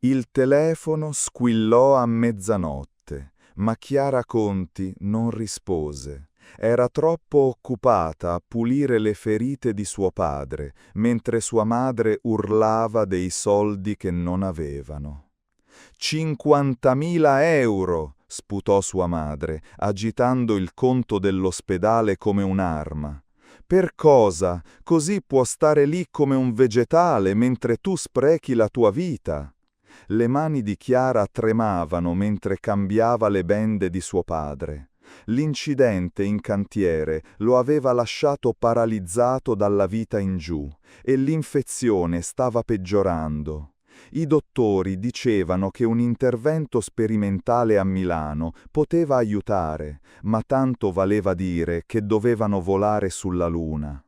Il telefono squillò a mezzanotte, ma Chiara Conti non rispose. Era troppo occupata a pulire le ferite di suo padre, mentre sua madre urlava dei soldi che non avevano. 50.000 euro! Sputò sua madre, agitando il conto dell'ospedale come un'arma. Per cosa? Così può stare lì come un vegetale mentre tu sprechi la tua vita. Le mani di Chiara tremavano mentre cambiava le bende di suo padre. L'incidente in cantiere lo aveva lasciato paralizzato dalla vita in giù e l'infezione stava peggiorando. I dottori dicevano che un intervento sperimentale a Milano poteva aiutare, ma tanto valeva dire che dovevano volare sulla Luna.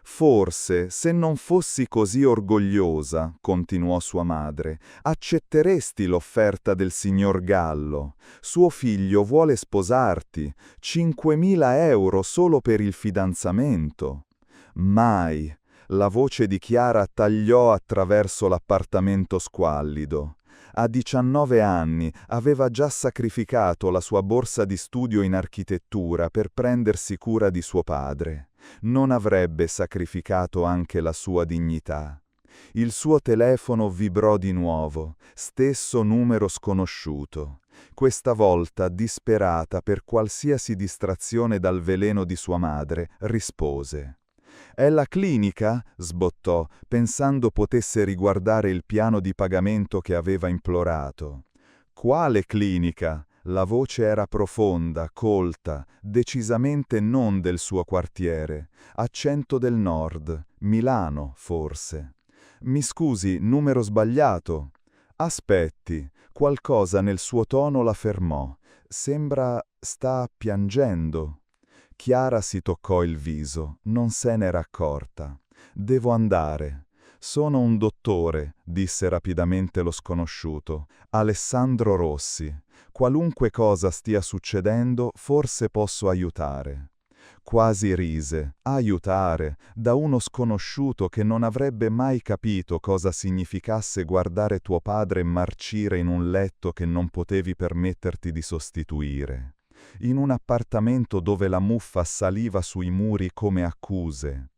Forse, se non fossi così orgogliosa, continuò sua madre, accetteresti l'offerta del signor Gallo. Suo figlio vuole sposarti, 5.000 euro solo per il fidanzamento. Mai. La voce di Chiara tagliò attraverso l'appartamento squallido. A 19 anni aveva già sacrificato la sua borsa di studio in architettura per prendersi cura di suo padre. Non avrebbe sacrificato anche la sua dignità. Il suo telefono vibrò di nuovo, stesso numero sconosciuto. Questa volta, disperata per qualsiasi distrazione dal veleno di sua madre, rispose. «È la clinica?» sbottò, pensando potesse riguardare il piano di pagamento che aveva implorato. «Quale clinica?» La voce era profonda, colta, decisamente non del suo quartiere. Accento del nord, Milano, forse. «Mi scusi, numero sbagliato?» «Aspetti». Qualcosa nel suo tono la fermò. «Sembra sta piangendo». Chiara si toccò il viso, non se n'era accorta. «Devo andare». «Sono un dottore», disse rapidamente lo sconosciuto. «Alessandro Rossi. Qualunque cosa stia succedendo, forse posso aiutare». Quasi rise. Aiutare, da uno sconosciuto che non avrebbe mai capito cosa significasse guardare tuo padre marcire in un letto che non potevi permetterti di sostituire. In un appartamento dove la muffa saliva sui muri come accuse.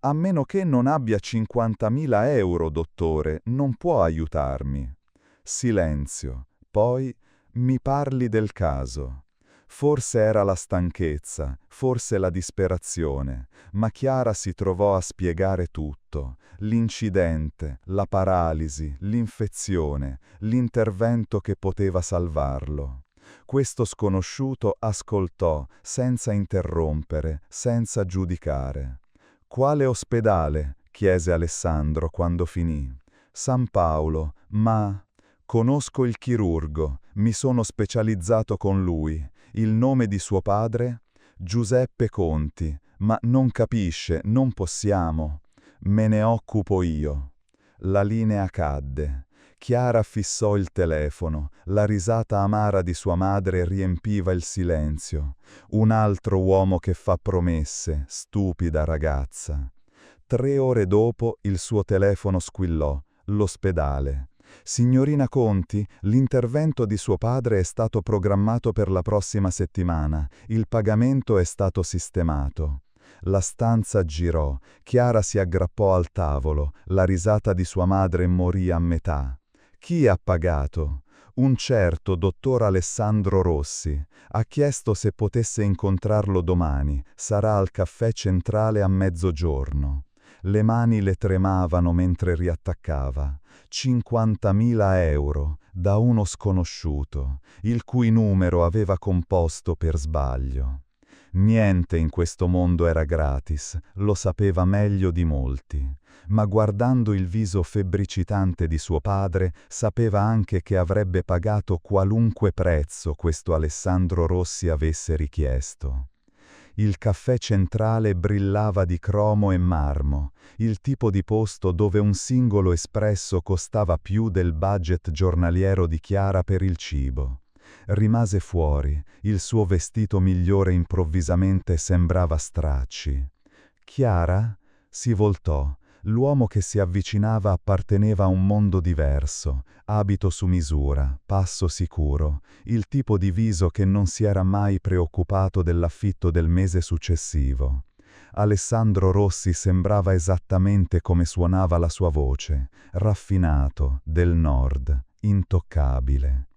«A meno che non abbia 50.000 euro, dottore, non può aiutarmi». Silenzio. Poi «Mi parli del caso». Forse era la stanchezza, forse la disperazione, ma Chiara si trovò a spiegare tutto. L'incidente, la paralisi, l'infezione, l'intervento che poteva salvarlo. Questo sconosciuto ascoltò, senza interrompere, senza giudicare. «Quale ospedale?» chiese Alessandro quando finì. «San Paolo, ma...» «Conosco il chirurgo, mi sono specializzato con lui. Il nome di suo padre?» «Giuseppe Conti, ma non capisce, non possiamo». «Me ne occupo io». La linea cadde. Chiara fissò il telefono, la risata amara di sua madre riempiva il silenzio. Un altro uomo che fa promesse, stupida ragazza. 3 ore dopo il suo telefono squillò, l'ospedale. «Signorina Conti, l'intervento di suo padre è stato programmato per la prossima settimana, il pagamento è stato sistemato». La stanza girò, Chiara si aggrappò al tavolo, la risata di sua madre morì a metà. «Chi ha pagato?» «Un certo dottor Alessandro Rossi. Ha chiesto se potesse incontrarlo domani, sarà al caffè centrale a mezzogiorno». Le mani le tremavano mentre riattaccava. 50.000 euro, da uno sconosciuto, il cui numero aveva composto per sbaglio. Niente in questo mondo era gratis, lo sapeva meglio di molti. Ma guardando il viso febbricitante di suo padre, sapeva anche che avrebbe pagato qualunque prezzo questo Alessandro Rossi avesse richiesto. Il caffè centrale brillava di cromo e marmo, il tipo di posto dove un singolo espresso costava più del budget giornaliero di Chiara per il cibo. Rimase fuori, il suo vestito migliore improvvisamente sembrava stracci. «Chiara?» Si voltò. L'uomo che si avvicinava apparteneva a un mondo diverso, abito su misura, passo sicuro, il tipo di viso che non si era mai preoccupato dell'affitto del mese successivo. Alessandro Rossi sembrava esattamente come suonava la sua voce, raffinato, del nord, intoccabile.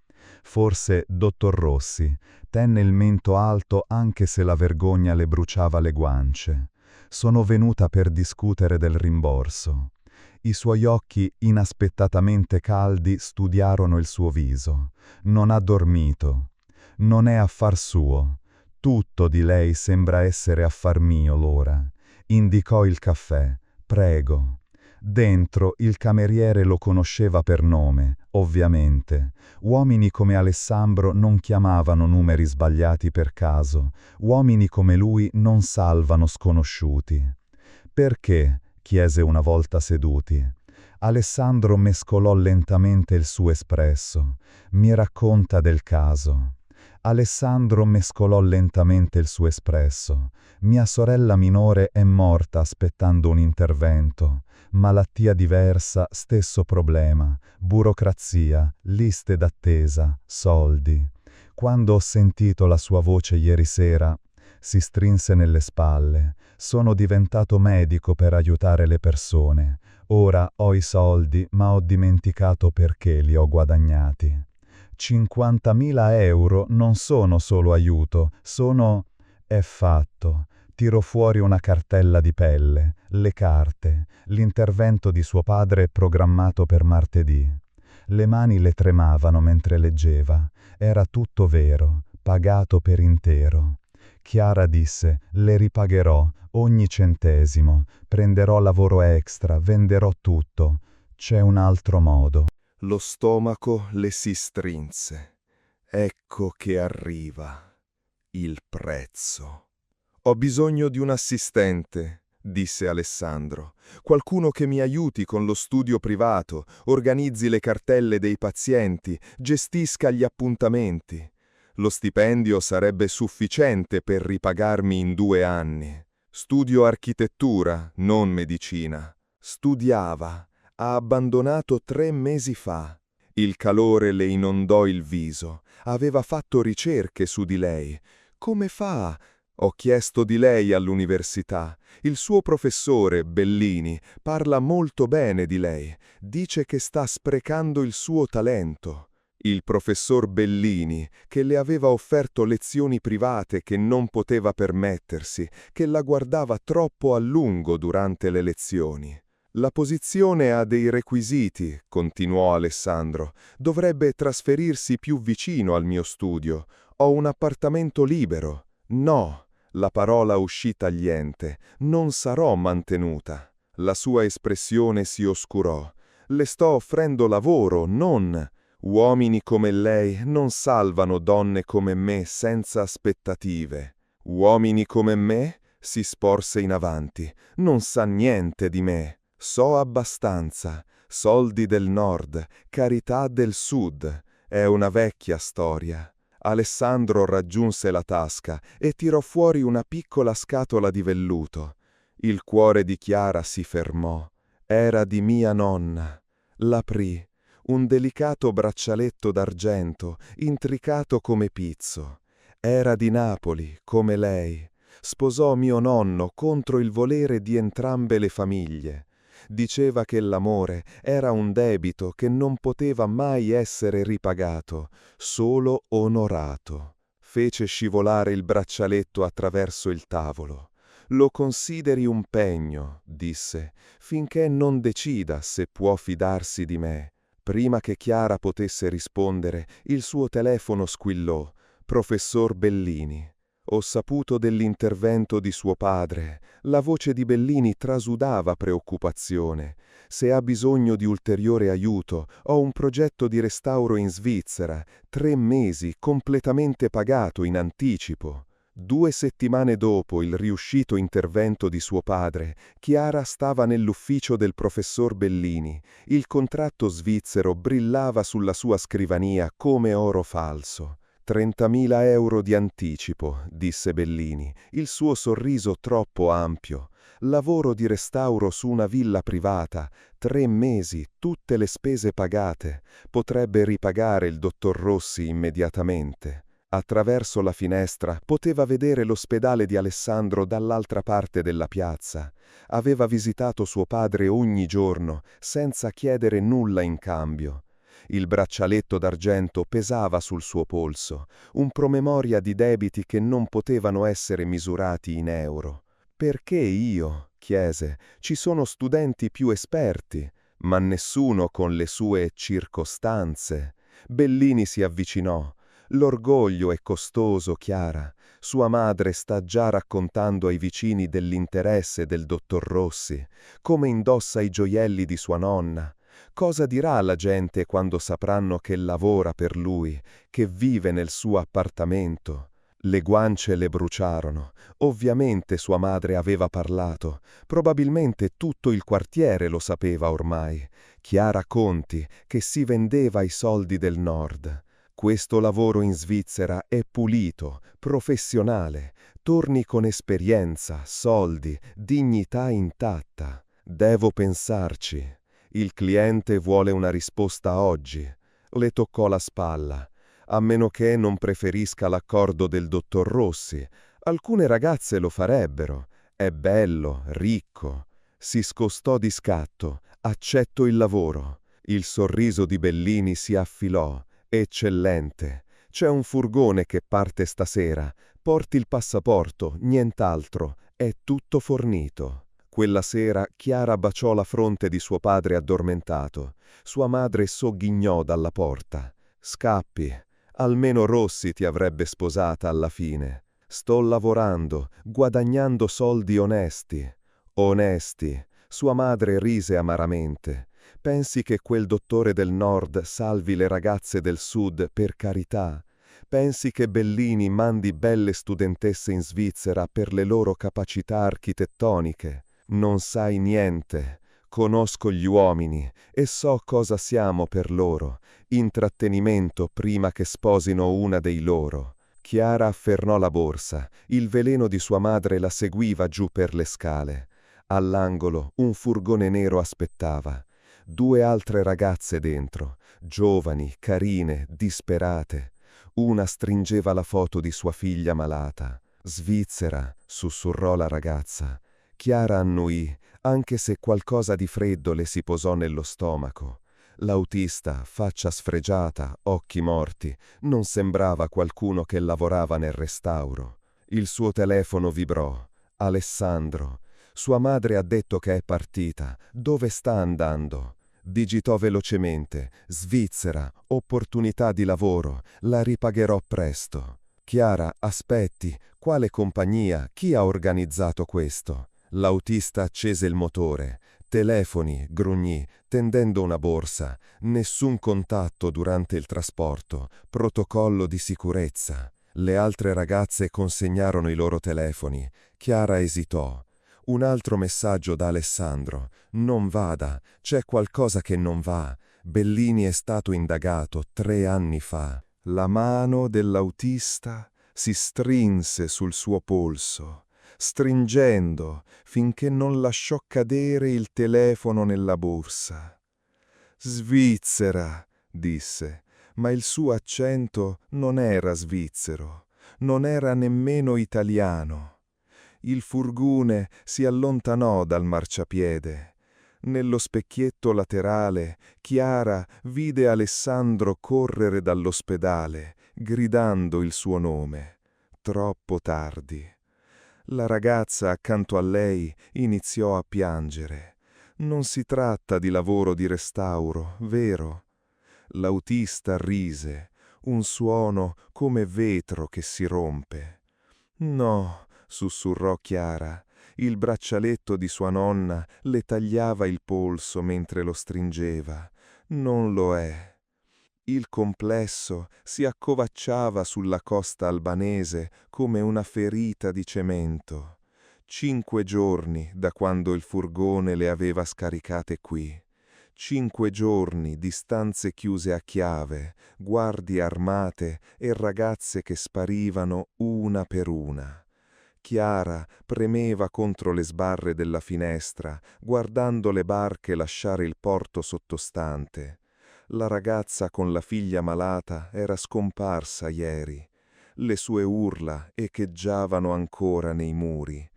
Forse, dottor Rossi, tenne il mento alto anche se la vergogna le bruciava le guance. Sono venuta per discutere del rimborso. I suoi occhi inaspettatamente caldi studiarono il suo viso. Non ha dormito. Non è affar suo. Tutto di lei sembra essere affar mio l'ora. Indicò il caffè. Prego. Dentro il cameriere lo conosceva per nome, ovviamente. Uomini come Alessandro non chiamavano numeri sbagliati per caso. Uomini come lui non salvano sconosciuti. Perché? Chiese una volta seduti. Alessandro mescolò lentamente il suo espresso. Mi racconta del caso. Alessandro mescolò lentamente il suo espresso. Mia sorella minore è morta aspettando un intervento. Malattia diversa, stesso problema. Burocrazia, liste d'attesa, soldi. Quando ho sentito la sua voce ieri sera, si strinse nelle spalle. Sono diventato medico per aiutare le persone. Ora ho i soldi, ma ho dimenticato perché li ho guadagnati. 50.000 euro non sono solo aiuto, sono... È fatto. Tirò fuori una cartella di pelle, le carte, l'intervento di suo padre programmato per martedì. Le mani le tremavano mentre leggeva. Era tutto vero, pagato per intero. Chiara disse, le ripagherò, ogni centesimo, prenderò lavoro extra, venderò tutto. C'è un altro modo. Lo stomaco le si strinse. Ecco che arriva il prezzo. Ho bisogno di un assistente, disse Alessandro. Qualcuno che mi aiuti con lo studio privato, organizzi le cartelle dei pazienti, gestisca gli appuntamenti. Lo stipendio sarebbe sufficiente per ripagarmi in 2 anni. Studio architettura, non medicina. Studiava. Ha abbandonato 3 mesi fa. Il calore le inondò il viso. Aveva fatto ricerche su di lei. Come fa? Ho chiesto di lei all'università. Il suo professore, Bellini, parla molto bene di lei. Dice che sta sprecando il suo talento. Il professor Bellini, che le aveva offerto lezioni private che non poteva permettersi, che la guardava troppo a lungo durante le lezioni. La posizione ha dei requisiti, continuò Alessandro. Dovrebbe trasferirsi più vicino al mio studio. Ho un appartamento libero. No, la parola uscì tagliente. Non sarò mantenuta. La sua espressione si oscurò. Le sto offrendo lavoro, non... Uomini come lei non salvano donne come me senza aspettative. Uomini come me? Si sporse in avanti. Non sa niente di me. So abbastanza. Soldi del nord, carità del sud. È una vecchia storia. Alessandro raggiunse la tasca e tirò fuori una piccola scatola di velluto. Il cuore di Chiara si fermò. Era di mia nonna. L'aprì. Un delicato braccialetto d'argento, intricato come pizzo. Era di Napoli, come lei. Sposò mio nonno contro il volere di entrambe le famiglie. Diceva che l'amore era un debito che non poteva mai essere ripagato, solo onorato. Fece scivolare il braccialetto attraverso il tavolo. Lo consideri un pegno, disse, finché non decida se può fidarsi di me. Prima che Chiara potesse rispondere, il suo telefono squillò. Professor Bellini. Ho saputo dell'intervento di suo padre. La voce di Bellini trasudava preoccupazione. Se ha bisogno di ulteriore aiuto, ho un progetto di restauro in Svizzera. 3 mesi, completamente pagato in anticipo. 2 settimane dopo il riuscito intervento di suo padre, Chiara stava nell'ufficio del professor Bellini. Il contratto svizzero brillava sulla sua scrivania come oro falso. 30.000 euro di anticipo, disse Bellini, il suo sorriso troppo ampio. lavoro di restauro su una villa privata, 3 mesi, tutte le spese pagate. Potrebbe ripagare il dottor Rossi immediatamente. Attraverso la finestra poteva vedere l'ospedale di Alessandro dall'altra parte della piazza. Aveva visitato suo padre ogni giorno, senza chiedere nulla in cambio. Il braccialetto d'argento pesava sul suo polso, un promemoria di debiti che non potevano essere misurati in euro. «Perché io?» chiese. «Ci sono studenti più esperti, ma nessuno con le sue circostanze». Bellini si avvicinò. «L'orgoglio è costoso, Chiara. Sua madre sta già raccontando ai vicini dell'interesse del dottor Rossi, come indossa i gioielli di sua nonna. Cosa dirà la gente quando sapranno che lavora per lui, che vive nel suo appartamento?» Le guance le bruciarono. Ovviamente sua madre aveva parlato. Probabilmente tutto il quartiere lo sapeva ormai. Chiara Conti, che si vendeva ai soldi del Nord. «Questo lavoro in Svizzera è pulito, professionale. Torni con esperienza, soldi, dignità intatta. Devo pensarci. Il cliente vuole una risposta oggi». Le toccò la spalla. «A meno che non preferisca l'accordo del dottor Rossi. Alcune ragazze lo farebbero. È bello, ricco». Si scostò di scatto. «Accetto il lavoro». Il sorriso di Bellini si affilò. «Eccellente. C'è un furgone che parte stasera. Porti il passaporto, nient'altro. È tutto fornito». Quella sera Chiara baciò la fronte di suo padre addormentato. Sua madre sogghignò dalla porta. «Scappi. Almeno Rossi ti avrebbe sposata alla fine. Sto lavorando, guadagnando soldi onesti». «Onesti». Sua madre rise amaramente. «Pensi che quel dottore del Nord salvi le ragazze del Sud per carità? Pensi che Bellini mandi belle studentesse in Svizzera per le loro capacità architettoniche? Non sai niente. Conosco gli uomini e so cosa siamo per loro. Intrattenimento prima che sposino una dei loro». Chiara afferrò la borsa. Il veleno di sua madre la seguiva giù per le scale. All'angolo un furgone nero aspettava. 2 altre ragazze dentro, giovani, carine, disperate. Una stringeva la foto di sua figlia malata. «Svizzera», sussurrò la ragazza. Chiara annuì, anche se qualcosa di freddo le si posò nello stomaco. L'autista, faccia sfregiata, occhi morti, non sembrava qualcuno che lavorava nel restauro. Il suo telefono vibrò. Alessandro. Sua madre ha detto che è partita. Dove sta andando? Digitò velocemente. «Svizzera, opportunità di lavoro, la ripagherò presto». «Chiara, aspetti, quale compagnia? Chi ha organizzato questo?» L'autista accese il motore. «Telefoni», grugnì, tendendo una borsa. «Nessun contatto durante il trasporto. Protocollo di sicurezza». Le altre ragazze consegnarono i loro telefoni. Chiara esitò. Un altro messaggio da Alessandro. «Non vada, c'è qualcosa che non va. Bellini è stato indagato 3 anni fa». La mano dell'autista si strinse sul suo polso, stringendo finché non lasciò cadere il telefono nella borsa. «Svizzera», disse, ma il suo accento non era svizzero, non era nemmeno italiano. Il furgone si allontanò dal marciapiede. Nello specchietto laterale, Chiara vide Alessandro correre dall'ospedale, gridando il suo nome. Troppo tardi. La ragazza accanto a lei iniziò a piangere. «Non si tratta di lavoro di restauro, vero?» L'autista rise, un suono come vetro che si rompe. «No», sussurrò Chiara. Il braccialetto di sua nonna le tagliava il polso mentre lo stringeva. «Non lo è». Il complesso si accovacciava sulla costa albanese come una ferita di cemento. 5 giorni da quando il furgone le aveva scaricate qui. 5 giorni di stanze chiuse a chiave, guardie armate e ragazze che sparivano una per una. Chiara premeva contro le sbarre della finestra, guardando le barche lasciare il porto sottostante. La ragazza con la figlia malata era scomparsa ieri. Le sue urla echeggiavano ancora nei muri.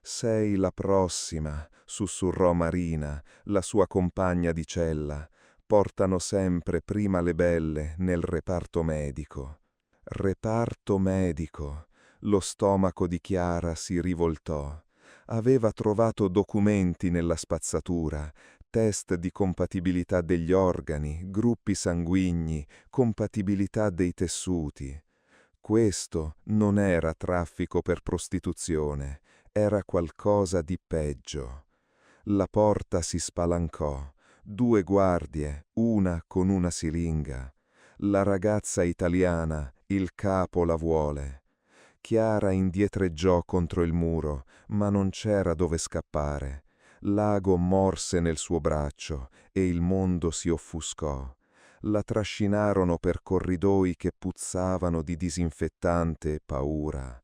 «Sei la prossima», sussurrò Marina, la sua compagna di cella. «Portano sempre prima le belle nel reparto medico». Reparto medico. Lo stomaco di Chiara si rivoltò. Aveva trovato documenti nella spazzatura, test di compatibilità degli organi, gruppi sanguigni, compatibilità dei tessuti. Questo non era traffico per prostituzione, era qualcosa di peggio. La porta si spalancò. 2 guardie, una con una siringa. La ragazza italiana, il capo la vuole. Chiara indietreggiò contro il muro, ma non c'era dove scappare. L'ago morse nel suo braccio e il mondo si offuscò. La trascinarono per corridoi che puzzavano di disinfettante e paura.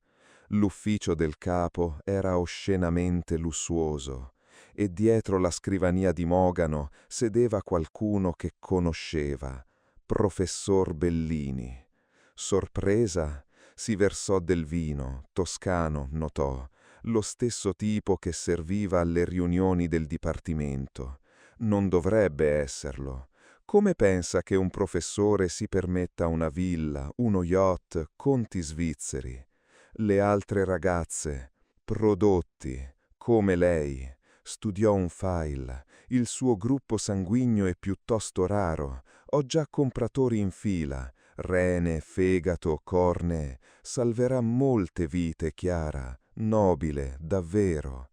L'ufficio del capo era oscenamente lussuoso e dietro la scrivania di Mogano sedeva qualcuno che conosceva, professor Bellini. Sorpresa, si versò del vino, toscano, notò, lo stesso tipo che serviva alle riunioni del dipartimento. Non dovrebbe esserlo. Come pensa che un professore si permetta una villa, uno yacht, conti svizzeri? Le altre ragazze, prodotti, come lei. Studiò un file. Il suo gruppo sanguigno è piuttosto raro. Ho già compratori in fila. Rene, fegato, cornee. Salverà molte vite, Chiara. Nobile, davvero.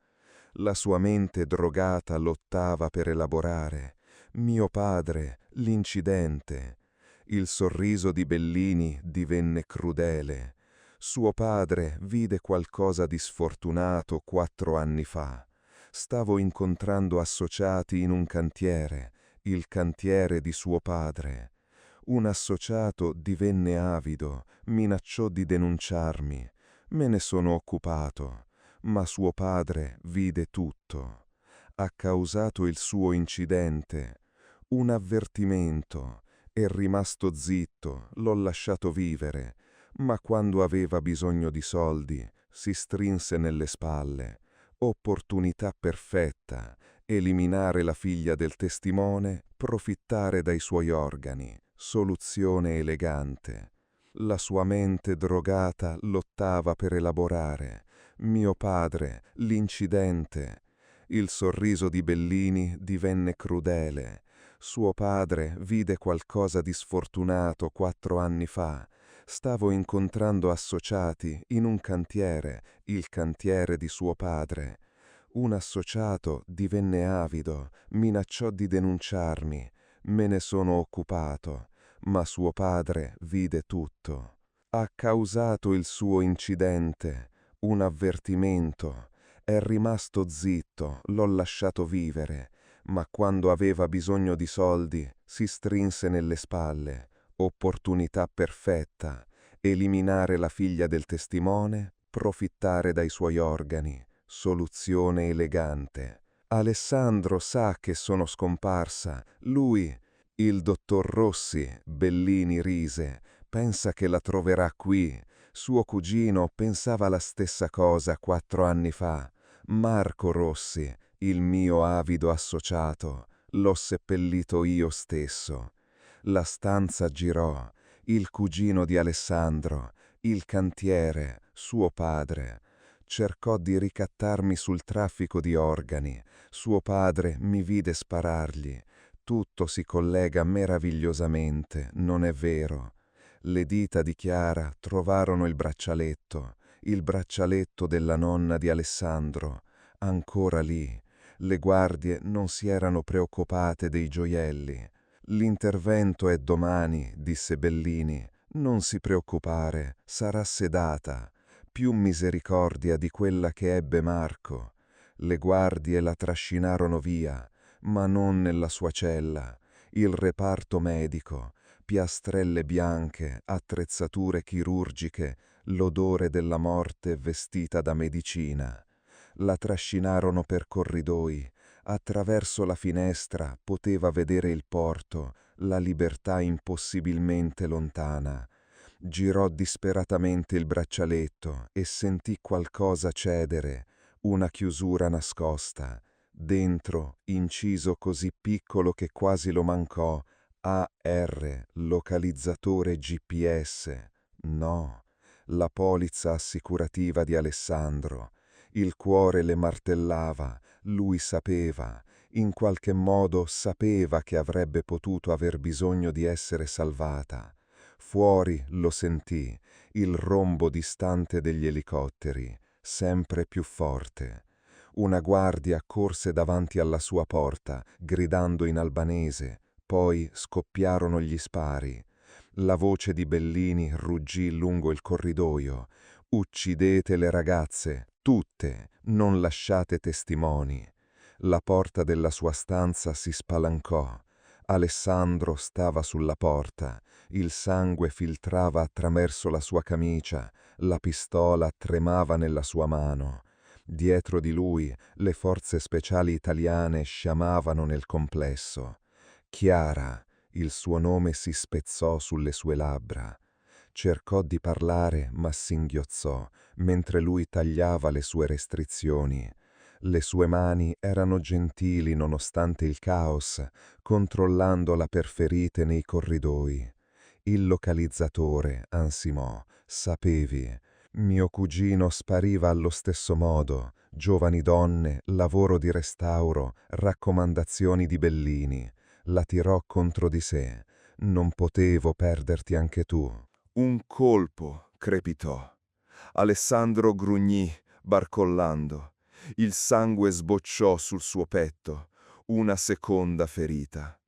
La sua mente drogata lottava per elaborare. Mio padre, l'incidente. Il sorriso di Bellini divenne crudele. Suo padre vide qualcosa di sfortunato 4 anni fa. Stavo incontrando associati in un cantiere, il cantiere di suo padre. Un associato divenne avido, minacciò di denunciarmi. Me ne sono occupato, ma suo padre vide tutto. Ha causato il suo incidente. Un avvertimento. È rimasto zitto, l'ho lasciato vivere, ma quando aveva bisogno di soldi si strinse nelle spalle. Opportunità perfetta, eliminare la figlia del testimone, profittare dai suoi organi, soluzione elegante. La sua mente drogata lottava per elaborare. Mio padre, l'incidente. Il sorriso di Bellini divenne crudele. Suo padre vide qualcosa di sfortunato 4 anni fa. Stavo incontrando associati in un cantiere, il cantiere di suo padre. Un associato divenne avido, minacciò di denunciarmi. Me ne sono occupato, ma suo padre vide tutto. Ha causato il suo incidente, un avvertimento. È rimasto zitto, l'ho lasciato vivere, ma quando aveva bisogno di soldi si strinse nelle spalle. Opportunità perfetta, eliminare la figlia del testimone, profittare dai suoi organi, soluzione elegante. Alessandro sa che sono scomparsa, lui, il dottor Rossi, Bellini rise, pensa che la troverà qui. Suo cugino pensava la stessa cosa 4 anni fa. Marco Rossi, il mio avido associato, l'ho seppellito io stesso. La stanza girò, il cugino di Alessandro, il cantiere, suo padre. Cercò di ricattarmi sul traffico di organi. Suo padre mi vide sparargli. Tutto si collega meravigliosamente, non è vero? Le dita di Chiara trovarono il braccialetto della nonna di Alessandro, ancora lì. Le guardie non si erano preoccupate dei gioielli. «L'intervento è domani», disse Bellini. «Non si preoccupare, sarà sedata. Più misericordia di quella che ebbe Marco». Le guardie la trascinarono via, ma non nella sua cella. Il reparto medico. piastrelle bianche, attrezzature chirurgiche, l'odore della morte vestita da medicina. La trascinarono per corridoi. Attraverso la finestra poteva vedere il porto, la libertà impossibilmente lontana. Girò disperatamente il braccialetto e sentì qualcosa cedere, una chiusura nascosta. Dentro, inciso così piccolo che quasi lo mancò, AR, localizzatore GPS. No, la polizza assicurativa di Alessandro. Il cuore le martellava, lui sapeva, in qualche modo sapeva che avrebbe potuto aver bisogno di essere salvata. Fuori lo sentì, il rombo distante degli elicotteri, sempre più forte. Una guardia corse davanti alla sua porta, gridando in albanese, poi scoppiarono gli spari. La voce di Bellini ruggì lungo il corridoio. Uccidete le ragazze, tutte, non lasciate testimoni. La porta della sua stanza si spalancò. Alessandro stava sulla porta, il sangue filtrava attraverso la sua camicia, la pistola tremava nella sua mano. Dietro di lui le forze speciali italiane sciamavano nel complesso. Chiara, il suo nome si spezzò sulle sue labbra. Cercò di parlare, ma singhiozzò, mentre lui tagliava le sue restrizioni. Le sue mani erano gentili nonostante il caos, controllandola per ferite nei corridoi. Il localizzatore ansimò, sapevi. Mio cugino spariva allo stesso modo, giovani donne, lavoro di restauro, raccomandazioni di Bellini. La tirò contro di sé. Non potevo perderti anche tu. Un colpo, crepitò. Alessandro grugnì, barcollando. Il sangue sbocciò sul suo petto. Una seconda ferita.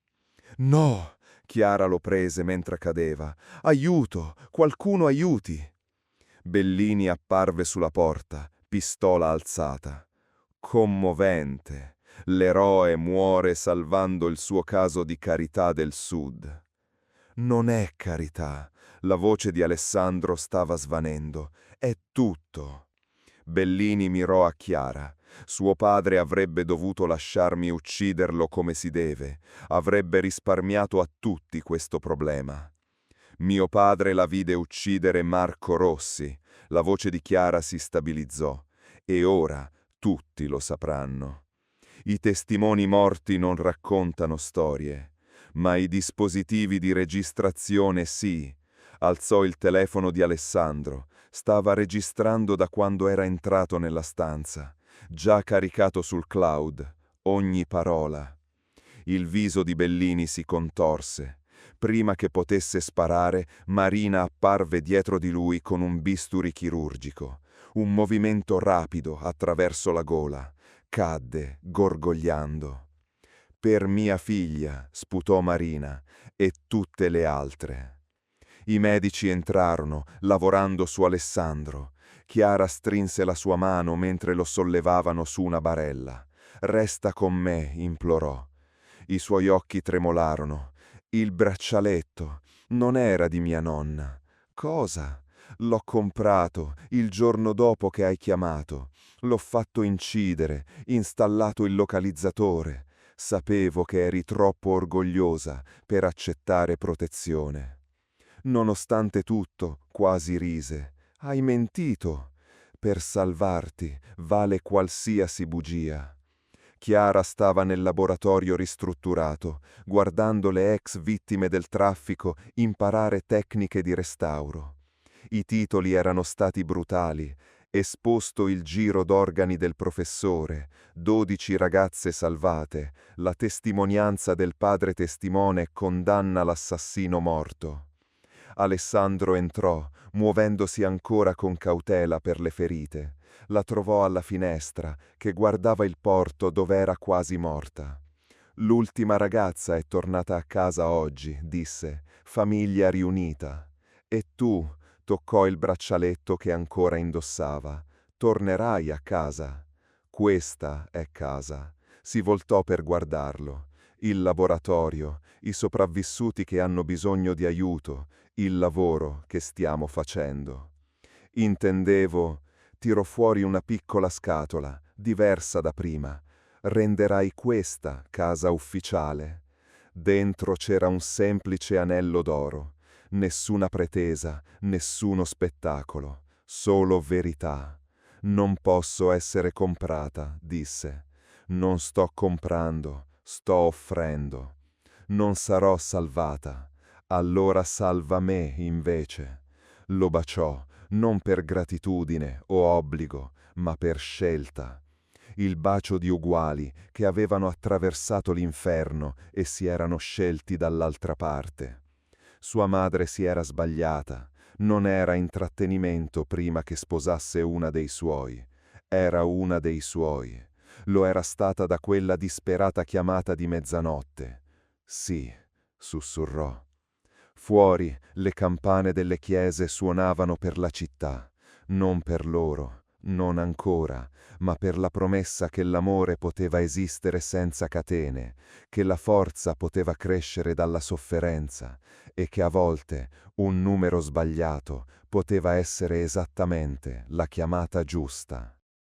No! Chiara lo prese mentre cadeva. Aiuto! Qualcuno aiuti! Bellini apparve sulla porta, pistola alzata. Commovente. L'eroe muore salvando il suo caso di carità del Sud. Non è carità. La voce di Alessandro stava svanendo. È tutto. Bellini mirò a Chiara. Suo padre avrebbe dovuto lasciarmi ucciderlo come si deve. Avrebbe risparmiato a tutti questo problema. Mio padre la vide uccidere Marco Rossi. La voce di Chiara si stabilizzò. E ora tutti lo sapranno. I testimoni morti non raccontano storie, ma i dispositivi di registrazione sì. Alzò il telefono di Alessandro. Stava registrando da quando era entrato nella stanza. Già caricato sul cloud. Ogni parola. Il viso di Bellini si contorse. Prima che potesse sparare, Marina apparve dietro di lui con un bisturi chirurgico. Un movimento rapido attraverso la gola. Cadde, gorgogliando. Per mia figlia, sputò Marina, e tutte le altre. I medici entrarono, lavorando su Alessandro. Chiara strinse la sua mano mentre lo sollevavano su una barella. Resta con me, implorò. I suoi occhi tremolarono. Il braccialetto non era di mia nonna. Cosa? L'ho comprato il giorno dopo che hai chiamato. L'ho fatto incidere, installato il localizzatore. Sapevo che eri troppo orgogliosa per accettare protezione. Nonostante tutto, quasi rise. Hai mentito. Per salvarti vale qualsiasi bugia. Chiara stava nel laboratorio ristrutturato, guardando le ex vittime del traffico imparare tecniche di restauro. I titoli erano stati brutali. Esposto il giro d'organi del professore, 12 ragazze salvate, la testimonianza del padre testimone condanna l'assassino morto. Alessandro entrò, muovendosi ancora con cautela per le ferite. La trovò alla finestra, che guardava il porto dove era quasi morta. L'ultima ragazza è tornata a casa oggi, disse, famiglia riunita. E tu, toccò il braccialetto che ancora indossava, tornerai a casa. Questa è casa. Si voltò per guardarlo. il laboratorio, i sopravvissuti che hanno bisogno di aiuto, il lavoro che stiamo facendo. Intendevo, tiro fuori una piccola scatola, diversa da prima. Renderai questa casa ufficiale. Dentro c'era un semplice anello d'oro. Nessuna pretesa, nessuno spettacolo, solo verità. Non posso essere comprata, disse. Non sto comprando, sto offrendo. Non sarò salvata. Allora salva me, invece. Lo baciò, non per gratitudine o obbligo, ma per scelta. Il bacio di uguali che avevano attraversato l'inferno e si erano scelti dall'altra parte. Sua madre si era sbagliata, non era intrattenimento prima che sposasse una dei suoi. Era una dei suoi. Lo era stata da quella disperata chiamata di mezzanotte. Sì, sussurrò. Fuori le campane delle chiese suonavano per la città, non per loro, non ancora, ma per la promessa che l'amore poteva esistere senza catene, che la forza poteva crescere dalla sofferenza e che a volte un numero sbagliato poteva essere esattamente la chiamata giusta.